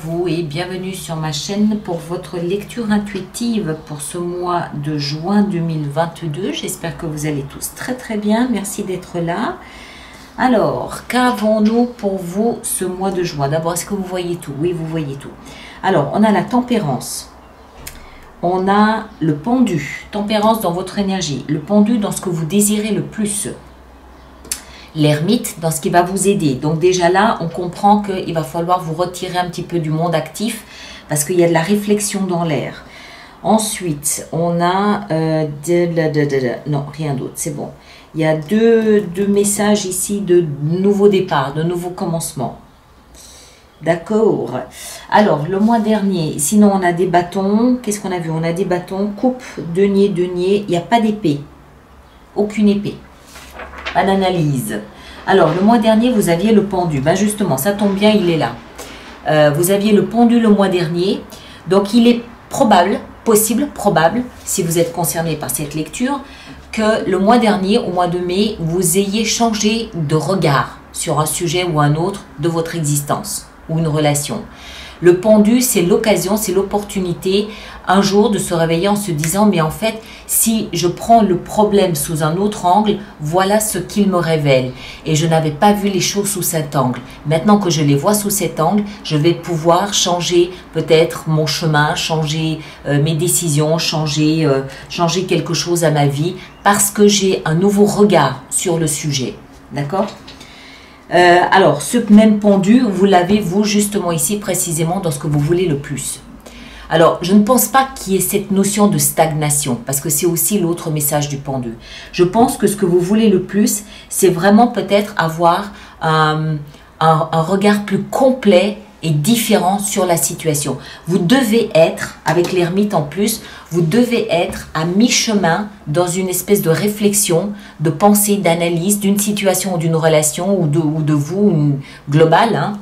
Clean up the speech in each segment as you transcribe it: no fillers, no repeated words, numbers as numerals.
vous et bienvenue sur ma chaîne pour votre lecture intuitive pour ce mois de juin 2022. J'espère que vous allez tous très bien. Merci d'être là. Alors, qu'avons-nous pour vous ce mois de juin? D'abord, est-ce que vous voyez tout? Oui, vous voyez tout. Alors, on a la tempérance. On a le pendu. Tempérance dans votre énergie. Le pendu dans ce que vous désirez le plus. L'ermite dans ce qui va vous aider. Donc déjà là, on comprend qu'il va falloir vous retirer un petit peu du monde actif parce qu'il y a de la réflexion dans l'air. Ensuite, on a... non, rien d'autre, c'est bon. Il y a deux messages ici de nouveau départ, de nouveau commencement. D'accord. Alors, le mois dernier, sinon on a des bâtons. Qu'est-ce qu'on a vu? On a des bâtons, coupe, denier. Il n'y a pas d'épée. Aucune épée. Pas d'analyse. Alors, le mois dernier, vous aviez le pendu. Ben justement, ça tombe bien, il est là. Vous aviez le pendu le mois dernier. Donc, il est probable, si vous êtes concerné par cette lecture, que le mois dernier, au mois de mai, vous ayez changé de regard sur un sujet ou un autre de votre existence ou une relation. Le pendu, c'est l'occasion, c'est l'opportunité un jour de se réveiller en se disant « mais en fait, si je prends le problème sous un autre angle, voilà ce qu'il me révèle. Et je n'avais pas vu les choses sous cet angle. Maintenant que je les vois sous cet angle, je vais pouvoir changer peut-être mon chemin, changer mes décisions, changer quelque chose à ma vie parce que j'ai un nouveau regard sur le sujet. » D'accord ? Alors, ce même pendu, vous l'avez, vous, justement ici, précisément dans ce que vous voulez le plus. Alors, je ne pense pas qu'il y ait cette notion de stagnation, parce que c'est aussi l'autre message du pendu. Je pense que ce que vous voulez le plus, c'est vraiment peut-être avoir un regard plus complet et différent sur la situation. Vous devez être, avec l'ermite en plus, vous devez être à mi-chemin dans une espèce de réflexion, de pensée, d'analyse d'une situation ou d'une relation ou de vous globale. Hein.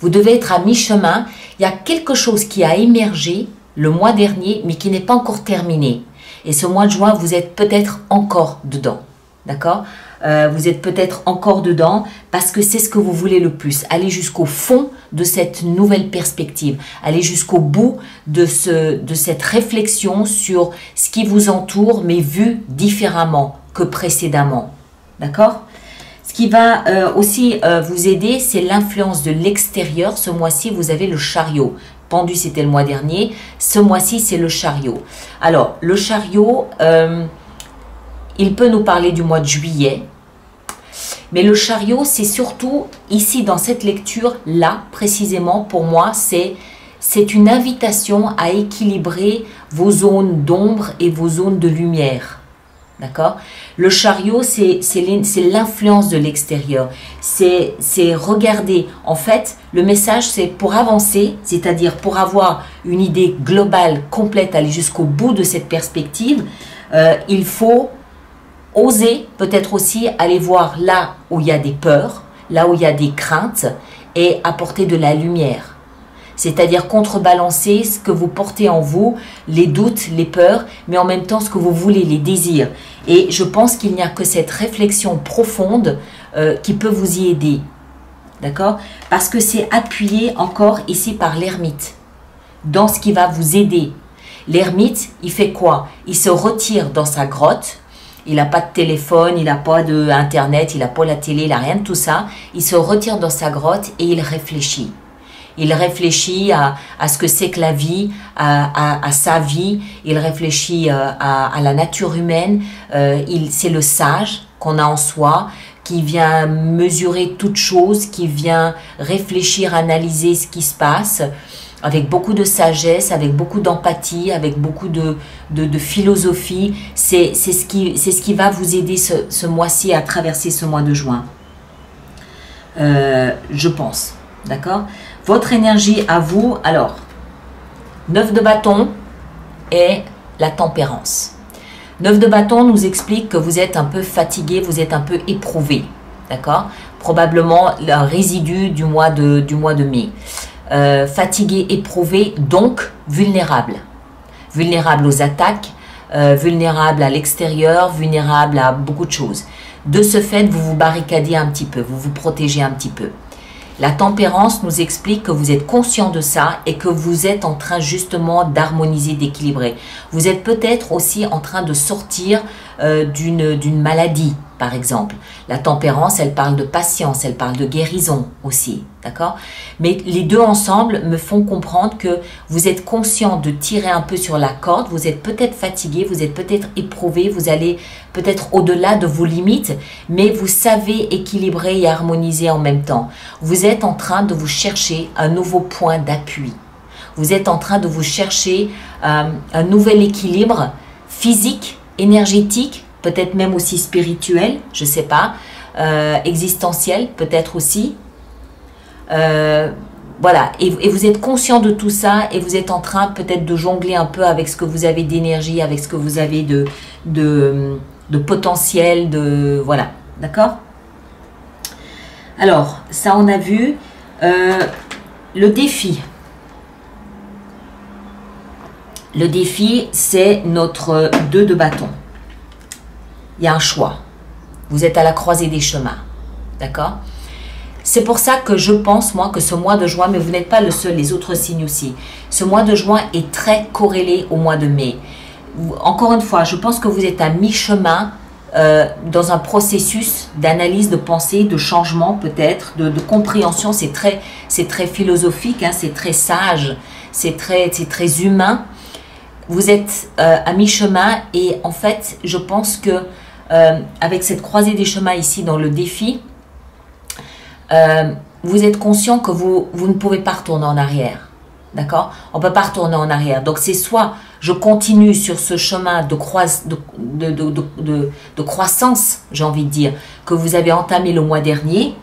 Vous devez être à mi-chemin. Il y a quelque chose qui a émergé le mois dernier, mais qui n'est pas encore terminé. Et ce mois de juin, vous êtes peut-être encore dedans. D'accord ? Vous êtes peut-être encore dedans parce que c'est ce que vous voulez le plus. Aller jusqu'au fond de cette nouvelle perspective. Aller jusqu'au bout de cette réflexion sur ce qui vous entoure, mais vu différemment que précédemment. D'accord ? Ce qui va aussi vous aider, c'est l'influence de l'extérieur. Ce mois-ci, vous avez le chariot. Pendu, c'était le mois dernier. Ce mois-ci, c'est le chariot. Alors, le chariot... il peut nous parler du mois de juillet, mais le chariot, c'est surtout, ici dans cette lecture-là, précisément pour moi, c'est une invitation à équilibrer vos zones d'ombre et vos zones de lumière. D'accord? Le chariot, c'est l'influence de l'extérieur. C'est regarder. En fait, le message, c'est pour avancer, c'est-à-dire pour avoir une idée globale, complète, aller jusqu'au bout de cette perspective, il faut... oser peut-être aussi aller voir là où il y a des peurs, là où il y a des craintes et apporter de la lumière. C'est-à-dire contrebalancer ce que vous portez en vous, les doutes, les peurs, mais en même temps ce que vous voulez, les désirs. Et je pense qu'il n'y a que cette réflexion profonde qui peut vous y aider. D'accord? Parce que c'est appuyé encore ici par l'ermite, dans ce qui va vous aider. L'ermite, il fait quoi? Il se retire dans sa grotte. Il n'a pas de téléphone, il n'a pas d'internet, il n'a pas la télé, il n'a rien de tout ça. Il se retire dans sa grotte et il réfléchit. Il réfléchit à ce que c'est que la vie, à sa vie. Il réfléchit à la nature humaine. C'est le sage qu'on a en soi, qui vient mesurer toute chose, qui vient réfléchir, analyser ce qui se passe, avec beaucoup de sagesse, avec beaucoup d'empathie, avec beaucoup de philosophie. C'est ce qui va vous aider ce mois-ci à traverser ce mois de juin. Je pense. D'accord? Votre énergie à vous, alors, 9 de bâton et la tempérance. 9 de bâton nous explique que vous êtes un peu fatigué, vous êtes un peu éprouvé. D'accord? Probablement un résidu du mois de mai. Fatigué, éprouvé, donc vulnérable. Vulnérable aux attaques, vulnérable à l'extérieur, vulnérable à beaucoup de choses. De ce fait, vous vous barricadez un petit peu, vous vous protégez un petit peu. La tempérance nous explique que vous êtes conscient de ça et que vous êtes en train justement d'harmoniser, d'équilibrer. Vous êtes peut-être aussi en train de sortir d'une maladie, par exemple. La tempérance, elle parle de patience, elle parle de guérison aussi, d'accord? Mais les deux ensemble me font comprendre que vous êtes conscient de tirer un peu sur la corde, vous êtes peut-être fatigué, vous êtes peut-être éprouvé, vous allez peut-être au-delà de vos limites, mais vous savez équilibrer et harmoniser en même temps. Vous êtes en train de vous chercher un nouveau point d'appui. Vous êtes en train de vous chercher un nouvel équilibre physique, énergétique, peut-être même aussi spirituel, je ne sais pas, existentiel peut-être aussi. Voilà, et vous êtes conscient de tout ça et vous êtes en train peut-être de jongler un peu avec ce que vous avez d'énergie, avec ce que vous avez de potentiel, voilà, d'accord? Alors, ça on a vu. Le défi. Le défi, c'est notre 2 de bâton. Il y a un choix. Vous êtes à la croisée des chemins. D'accord? C'est pour ça que je pense, moi, que ce mois de juin, mais vous n'êtes pas le seul, les autres signes aussi. Ce mois de juin est très corrélé au mois de mai. Encore une fois, je pense que vous êtes à mi-chemin dans un processus d'analyse, de pensée, de changement peut-être, de compréhension. C'est très philosophique, hein, c'est très sage, c'est très humain. Vous êtes à mi-chemin et en fait, je pense que avec cette croisée des chemins ici dans le défi, vous êtes conscient que vous ne pouvez pas retourner en arrière. D'accord? On ne peut pas retourner en arrière. Donc, c'est soit je continue sur ce chemin de croissance, j'ai envie de dire, que vous avez entamé le mois dernier,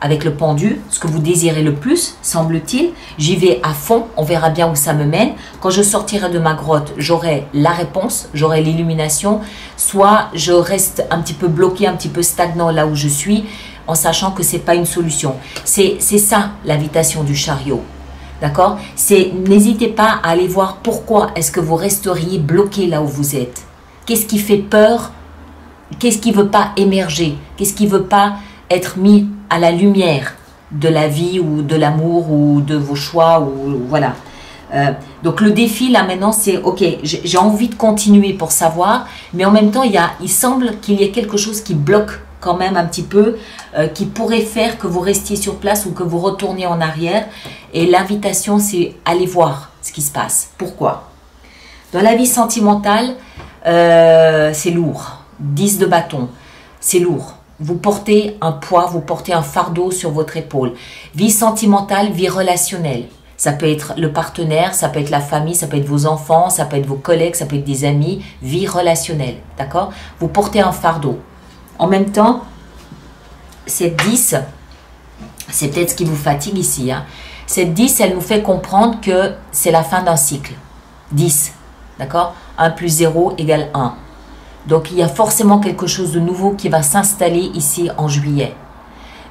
avec le pendu, ce que vous désirez le plus, semble-t-il. J'y vais à fond, on verra bien où ça me mène. Quand je sortirai de ma grotte, j'aurai la réponse, j'aurai l'illumination. Soit je reste un petit peu bloqué, un petit peu stagnant là où je suis, en sachant que ce n'est pas une solution. C'est ça l'invitation du chariot. D'accord? N'hésitez pas à aller voir pourquoi est-ce que vous resteriez bloqué là où vous êtes. Qu'est-ce qui fait peur? Qu'est-ce qui ne veut pas émerger? Qu'est-ce qui ne veut pas être mis à la lumière de la vie ou de l'amour ou de vos choix ou voilà. Donc le défi là maintenant c'est ok, j'ai envie de continuer pour savoir, mais en même temps il semble qu'il y ait quelque chose qui bloque quand même un petit peu, qui pourrait faire que vous restiez sur place ou que vous retourniez en arrière. Et l'invitation c'est aller voir ce qui se passe. Pourquoi? Dans la vie sentimentale, c'est lourd. 10 de bâton, c'est lourd. Vous portez un poids, vous portez un fardeau sur votre épaule. Vie sentimentale, vie relationnelle. Ça peut être le partenaire, ça peut être la famille, ça peut être vos enfants, ça peut être vos collègues, ça peut être des amis. Vie relationnelle, d'accord? Vous portez un fardeau. En même temps, cette 10, c'est peut-être ce qui vous fatigue ici. Hein. Cette 10, elle nous fait comprendre que c'est la fin d'un cycle. 10, d'accord? 1 plus 0 égale 1. Donc, il y a forcément quelque chose de nouveau qui va s'installer ici en juillet.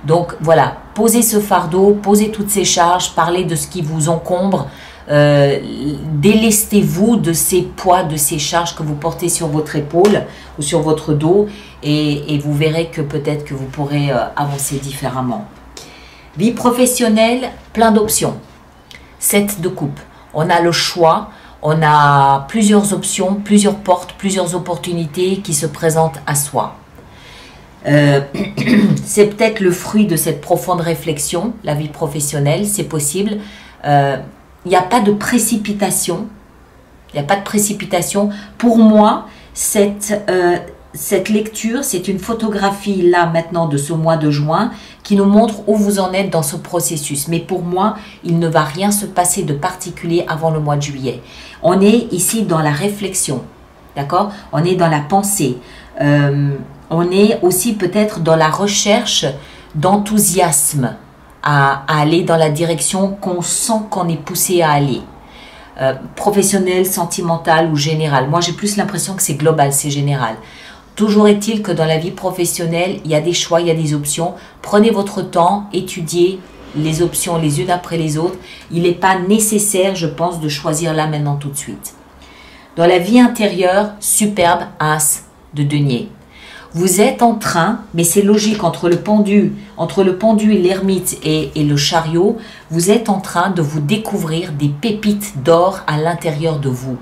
Donc, voilà, posez ce fardeau, posez toutes ces charges, parlez de ce qui vous encombre, délestez-vous de ces poids, de ces charges que vous portez sur votre épaule ou sur votre dos et vous verrez que peut-être que vous pourrez avancer différemment. Vie professionnelle, plein d'options. 7 de coupe. On a le choix. On a plusieurs options, plusieurs portes, plusieurs opportunités qui se présentent à soi. C'est peut-être le fruit de cette profonde réflexion, la vie professionnelle, c'est possible. Il n'y a pas de précipitation. Il n'y a pas de précipitation. Pour moi, cette lecture, c'est une photographie là maintenant de ce mois de juin qui nous montre où vous en êtes dans ce processus. Mais pour moi, il ne va rien se passer de particulier avant le mois de juillet. On est ici dans la réflexion, d'accord? On est dans la pensée. On est aussi peut-être dans la recherche d'enthousiasme à aller dans la direction qu'on sent qu'on est poussé à aller. Professionnel, sentimental ou général. Moi, j'ai plus l'impression que c'est global, c'est général. Toujours est-il que dans la vie professionnelle, il y a des choix, il y a des options. Prenez votre temps, étudiez les options les unes après les autres. Il n'est pas nécessaire, je pense, de choisir là maintenant tout de suite. Dans la vie intérieure, superbe as de denier. vous êtes en train, mais c'est logique entre le pendu et l'ermite et le chariot, vous êtes en train de vous découvrir des pépites d'or à l'intérieur de vous.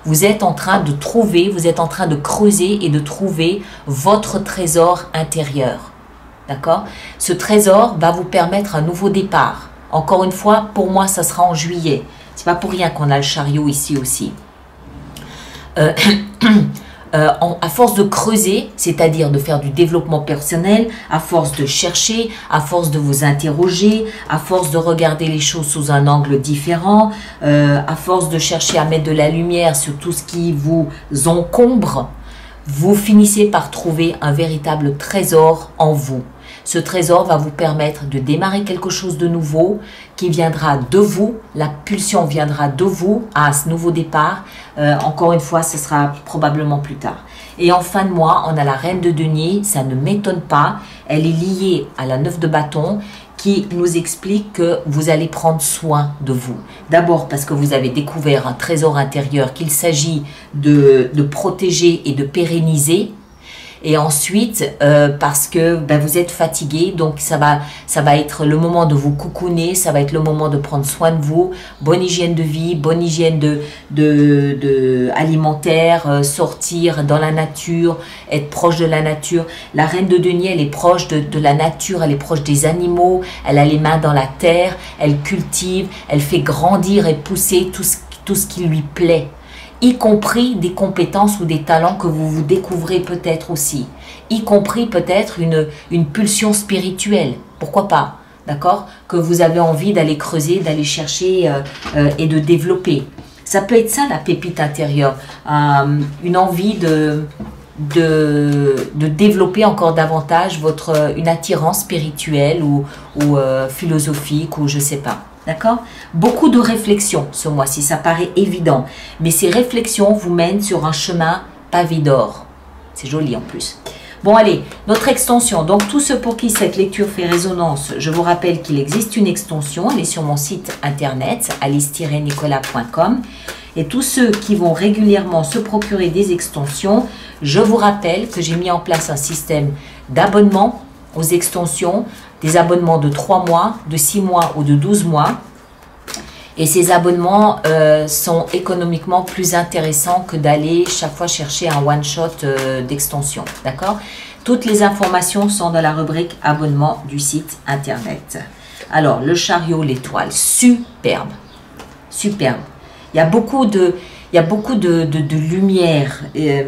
Vous êtes en train de trouver, vous êtes en train de creuser et de trouver votre trésor intérieur. D'accord? Ce trésor va vous permettre un nouveau départ. Encore une fois, pour moi, ça sera en juillet. C'est pas pour rien qu'on a le chariot ici aussi. À force de creuser, c'est-à-dire de faire du développement personnel, à force de chercher, à force de vous interroger, à force de regarder les choses sous un angle différent, à force de chercher à mettre de la lumière sur tout ce qui vous encombre, vous finissez par trouver un véritable trésor en vous. Ce trésor va vous permettre de démarrer quelque chose de nouveau qui viendra de vous, la pulsion viendra de vous à ce nouveau départ. Encore une fois, ce sera probablement plus tard. Et en fin de mois, on a la reine de denier, ça ne m'étonne pas. Elle est liée à la 9 de bâton qui nous explique que vous allez prendre soin de vous. D'abord parce que vous avez découvert un trésor intérieur qu'il s'agit de protéger et de pérenniser. Et ensuite, parce que vous êtes fatigué, donc ça va être le moment de vous coucouner, ça va être le moment de prendre soin de vous, bonne hygiène de vie, bonne hygiène alimentaire, sortir dans la nature, être proche de la nature. La reine de denier, elle est proche de la nature, elle est proche des animaux, elle a les mains dans la terre, elle cultive, elle fait grandir et pousser tout ce qui lui plaît, y compris des compétences ou des talents que vous vous découvrez peut-être aussi, y compris peut-être une pulsion spirituelle, pourquoi pas, d'accord, que vous avez envie d'aller creuser, d'aller chercher et de développer. Ça peut être ça la pépite intérieure, une envie de développer encore davantage une attirance spirituelle ou philosophique ou je sais pas. D'accord? Beaucoup de réflexions ce mois-ci, ça paraît évident. Mais ces réflexions vous mènent sur un chemin pavé d'or. C'est joli en plus. Bon allez, notre extension. Donc tous ceux pour qui cette lecture fait résonance, je vous rappelle qu'il existe une extension. Elle est sur mon site internet alice-nicolas.com. Et tous ceux qui vont régulièrement se procurer des extensions, je vous rappelle que j'ai mis en place un système d'abonnement aux extensions, des abonnements de 3 mois, de 6 mois ou de 12 mois. Et ces abonnements sont économiquement plus intéressants que d'aller chaque fois chercher un one-shot d'extension. D'accord? Toutes les informations sont dans la rubrique abonnement du site internet. Alors, le chariot, l'étoile, superbe. Superbe. Il y a beaucoup de lumière. Il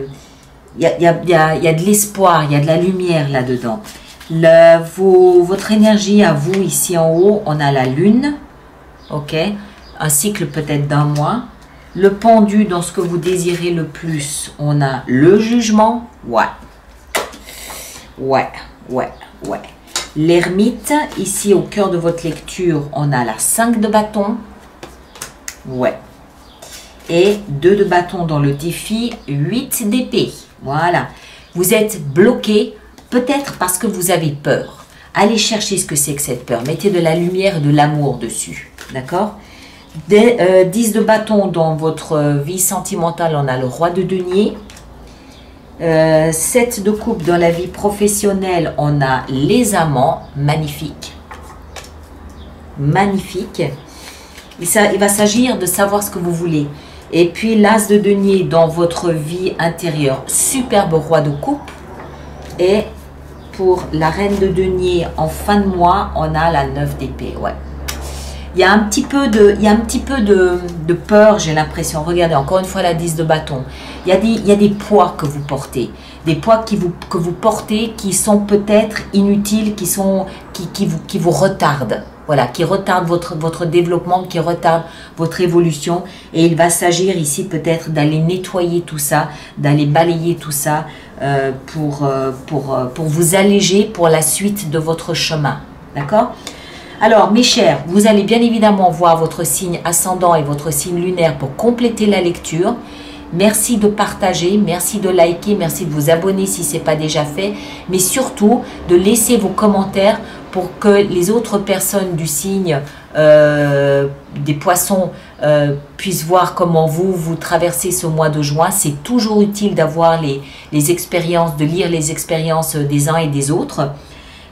y a de l'espoir, il y a de la lumière là-dedans. Votre énergie à vous, ici en haut, on a la lune, ok, un cycle peut-être d'un mois. Le pendu, dans ce que vous désirez le plus, on a le jugement, ouais. L'ermite, ici au cœur de votre lecture, on a la 5 de bâton, ouais. Et 2 de bâton dans le défi, 8 d'épée, voilà. Vous êtes bloqué. Peut-être parce que vous avez peur. Allez chercher ce que c'est que cette peur. Mettez de la lumière et de l'amour dessus. D'accord? 10 de bâton dans votre vie sentimentale, on a le roi de denier. 7 de coupe dans la vie professionnelle, on a les amants. Magnifique. Magnifique. Il va s'agir de savoir ce que vous voulez. Et puis l'as de denier dans votre vie intérieure. Superbe roi de coupe. Et pour la reine de denier, en fin de mois, on a la 9 d'épée. Ouais. Il y a un petit peu de peur, j'ai l'impression. Regardez, encore une fois, la 10 de bâton. Il y a des poids que vous portez. Des poids que vous portez qui sont peut-être inutiles, qui vous retardent. Voilà, qui retardent votre développement, qui retardent votre évolution. Et il va s'agir ici peut-être d'aller nettoyer tout ça, d'aller balayer tout ça pour vous alléger pour la suite de votre chemin. D'accord? Alors, mes chers, vous allez bien évidemment voir votre signe ascendant et votre signe lunaire pour compléter la lecture. Merci de partager, merci de liker, merci de vous abonner si ce n'est pas déjà fait, mais surtout de laisser vos commentaires pour que les autres personnes du signe des poissons puissent voir comment vous traversez ce mois de juin. C'est toujours utile d'avoir les expériences, de lire les expériences des uns et des autres.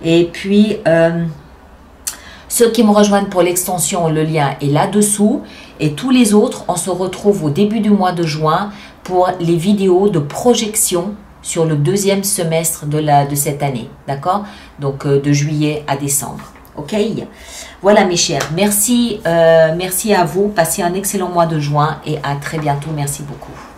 Et puis, ceux qui me rejoignent pour l'extension, le lien est là-dessous. Et tous les autres, on se retrouve au début du mois de juin pour les vidéos de projection sur le deuxième semestre de cette année. D'accord? Donc, de juillet à décembre. Ok? Voilà mes chers. Merci, merci à vous. Passez un excellent mois de juin et à très bientôt. Merci beaucoup.